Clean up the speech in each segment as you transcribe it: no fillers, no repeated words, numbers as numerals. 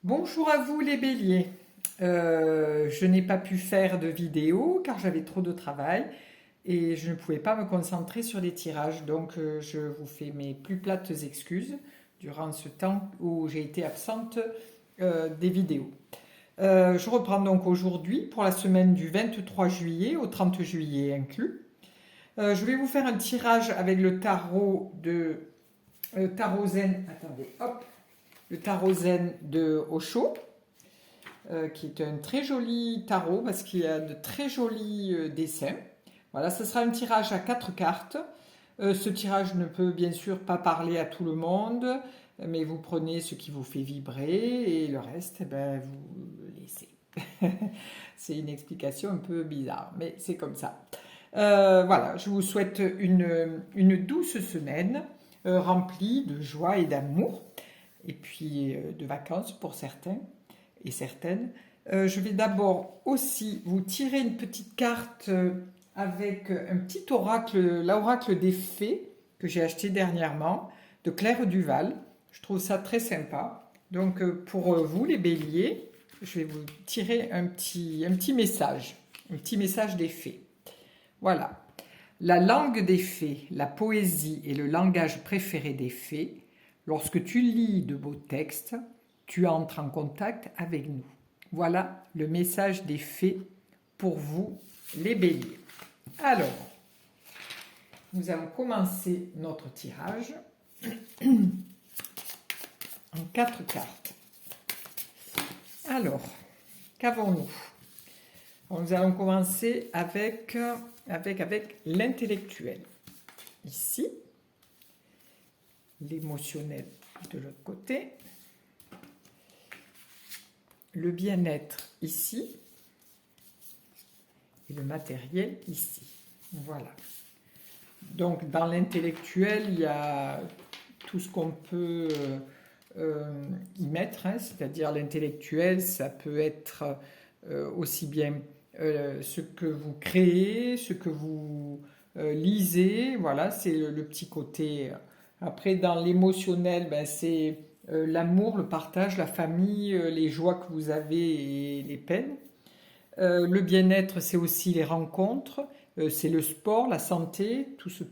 Bonjour à vous les béliers. Je n'ai pas pu faire de vidéo car j'avais trop de travail et je ne pouvais pas me concentrer sur les tirages. Donc je vous fais mes plus plates excuses durant ce temps où j'ai été absente des vidéos. Je reprends donc aujourd'hui pour la semaine du 23 juillet au 30 juillet inclus. Je vais vous faire un tirage avec le tarot de Tarot Zen. Attendez, hop, le tarot Zen de Osho, qui est un très joli tarot parce qu'il y a de très jolis dessins. Voilà, ce sera un tirage à 4 cartes. Ce tirage ne peut bien sûr pas parler à tout le monde, mais vous prenez ce qui vous fait vibrer et le reste, eh ben, vous le laissez. C'est une explication un peu bizarre, mais c'est comme ça. Voilà, je vous souhaite une douce semaine remplie de joie et d'amour, et puis de vacances pour certains et certaines. Je vais d'abord aussi vous tirer une petite carte avec un petit oracle, l'oracle des fées que j'ai acheté dernièrement, de Claire Duval. Je trouve ça très sympa. Donc pour vous les béliers, je vais vous tirer un petit message des fées. Voilà. La langue des fées, la poésie et le langage préféré des fées, lorsque tu lis de beaux textes, tu entres en contact avec nous. Voilà le message des fées pour vous, les béliers. Alors, nous allons commencer notre tirage en 4 cartes. Alors, qu'avons-nous? Nous allons commencer avec l'intellectuel. Ici, l'émotionnel de l'autre côté, le bien-être ici et le matériel ici. Voilà. Donc dans l'intellectuel, il y a tout ce qu'on peut y mettre, hein, c'est-à-dire l'intellectuel, ça peut être aussi bien ce que vous créez, ce que vous lisez, voilà, c'est le petit côté. Après, dans l'émotionnel, ben, c'est l'amour, le partage, la famille, les joies que vous avez et les peines. Le bien-être, c'est aussi les rencontres, c'est le sport, la santé, tout ce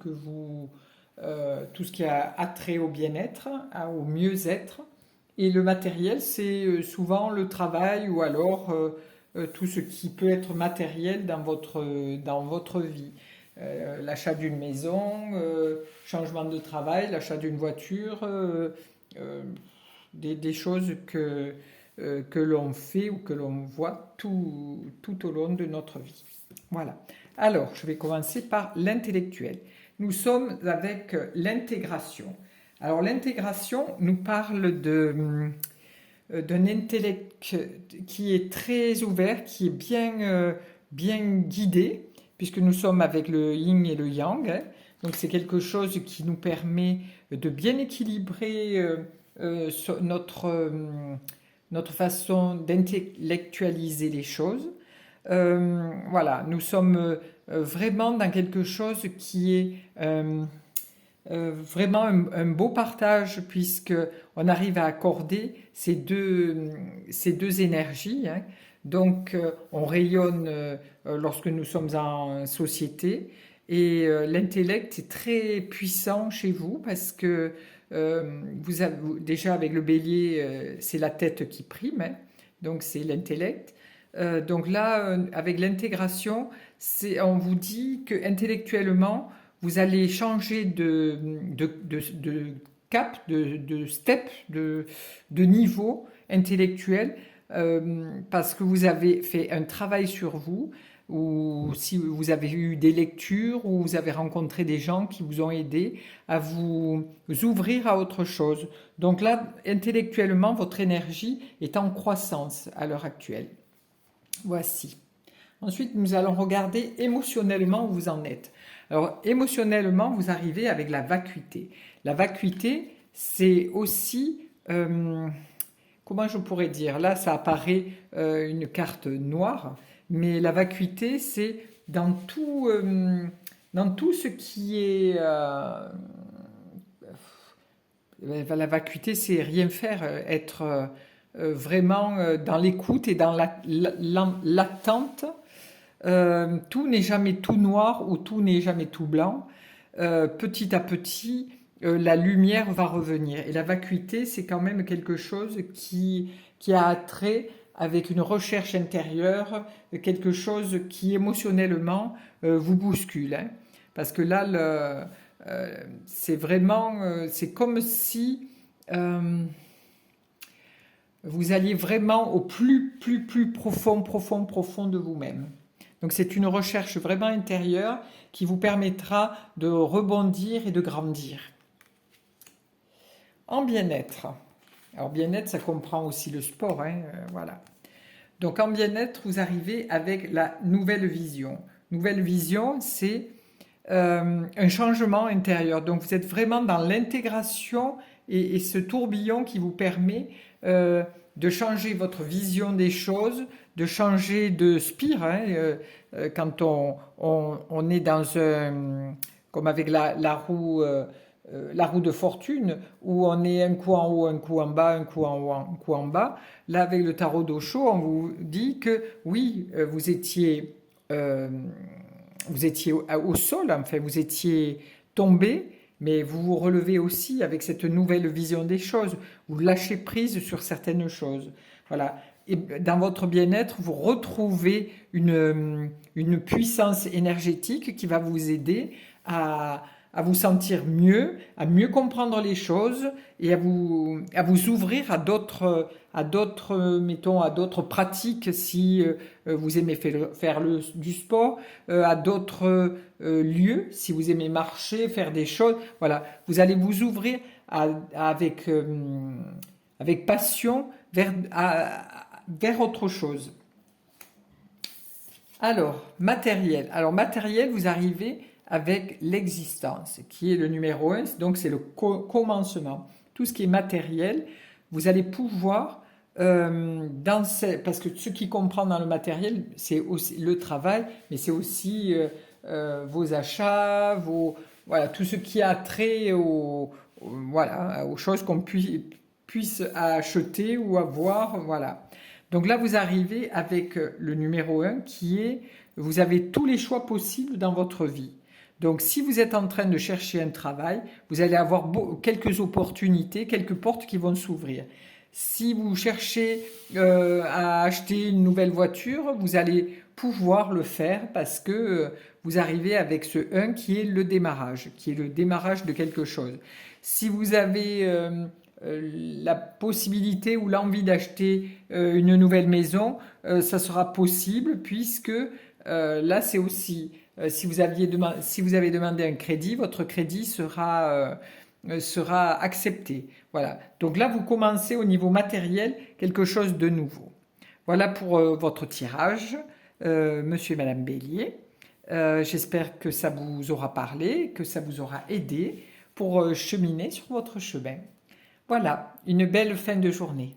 qui a attrait au bien-être, au mieux-être. Et le matériel, c'est souvent le travail ou alors tout ce qui peut être matériel dans votre vie. L'achat d'une maison, changement de travail, l'achat d'une voiture, des choses que l'on fait ou que l'on voit tout au long de notre vie. Voilà. Alors, je vais commencer par l'intellectuel. Nous sommes avec l'intégration. Alors, l'intégration nous parle d'un intellect qui est très ouvert, qui est bien guidé, puisque nous sommes avec le yin et le yang, hein. Donc, c'est quelque chose qui nous permet de bien équilibrer notre façon d'intellectualiser les choses. Voilà, nous sommes vraiment dans quelque chose qui est vraiment un beau partage puisque on arrive à accorder ces deux énergies, hein. Donc on rayonne lorsque nous sommes en société et l'intellect est très puissant chez vous parce que vous avez, déjà avec le bélier, c'est la tête qui prime, hein. Donc c'est l'intellect. Donc là, avec l'intégration, on vous dit que intellectuellement, vous allez changer de cap, de step, de niveau intellectuel, parce que vous avez fait un travail sur vous, ou si vous avez eu des lectures, ou vous avez rencontré des gens qui vous ont aidé à vous ouvrir à autre chose. Donc là, intellectuellement, votre énergie est en croissance à l'heure actuelle. Voici. Ensuite, nous allons regarder émotionnellement où vous en êtes. Alors, émotionnellement, vous arrivez avec la vacuité. La vacuité, c'est aussi, comment je pourrais dire, là, ça apparaît une carte noire, mais la vacuité, c'est dans tout ce qui est... la vacuité, c'est rien faire, être vraiment dans l'écoute et dans l'attente. Tout n'est jamais tout noir ou tout n'est jamais tout blanc. Petit à petit, la lumière va revenir. Et la vacuité, c'est quand même quelque chose qui a attrait avec une recherche intérieure, quelque chose qui émotionnellement vous bouscule. Hein. Parce que là, c'est vraiment, c'est comme si vous alliez vraiment au plus profond de vous-même. Donc c'est une recherche vraiment intérieure qui vous permettra de rebondir et de grandir. En bien-être. Alors bien-être, ça comprend aussi le sport, hein, voilà. Donc en bien-être, vous arrivez avec la nouvelle vision. Nouvelle vision, c'est un changement intérieur. Donc vous êtes vraiment dans l'intégration et ce tourbillon qui vous permet de changer votre vision des choses, de changer de spire. Hein, quand on est dans un... comme avec la roue de fortune, où on est un coup en haut, un coup en bas, un coup en haut, un coup en bas. Là, avec le tarot d'Osho, on vous dit que oui, euh, vous étiez au sol, enfin, vous étiez tombé, mais vous vous relevez aussi avec cette nouvelle vision des choses. Vous lâchez prise sur certaines choses. Voilà. Et dans votre bien-être, vous retrouvez une puissance énergétique qui va vous aider à vous sentir mieux, à mieux comprendre les choses et à vous ouvrir mettons, à d'autres pratiques si vous aimez faire du sport, à d'autres lieux si vous aimez marcher, faire des choses. Voilà, vous allez vous ouvrir avec passion vers autre chose. Alors, matériel. Alors, matériel, vous arrivez avec l'existence, qui est le numéro 1, donc c'est le commencement. Tout ce qui est matériel, vous allez pouvoir, parce que ce qui comprend dans le matériel, c'est aussi le travail, mais c'est aussi vos achats, voilà, tout ce qui a trait voilà, aux choses qu'on puisse acheter ou avoir, voilà. Donc là, vous arrivez avec le numéro 1 qui est, vous avez tous les choix possibles dans votre vie. Donc si vous êtes en train de chercher un travail, vous allez avoir quelques opportunités, quelques portes qui vont s'ouvrir. Si vous cherchez à acheter une nouvelle voiture, vous allez pouvoir le faire parce que vous arrivez avec ce 1 qui est le démarrage de quelque chose. Si vous avez la possibilité ou l'envie d'acheter une nouvelle maison, ça sera possible puisque là c'est aussi si vous avez demandé un crédit, votre crédit sera accepté. Voilà. Donc là, vous commencez au niveau matériel quelque chose de nouveau. Voilà pour votre tirage, monsieur et madame Bélier. J'espère que ça vous aura parlé, que ça vous aura aidé pour cheminer sur votre chemin. Voilà, une belle fin de journée.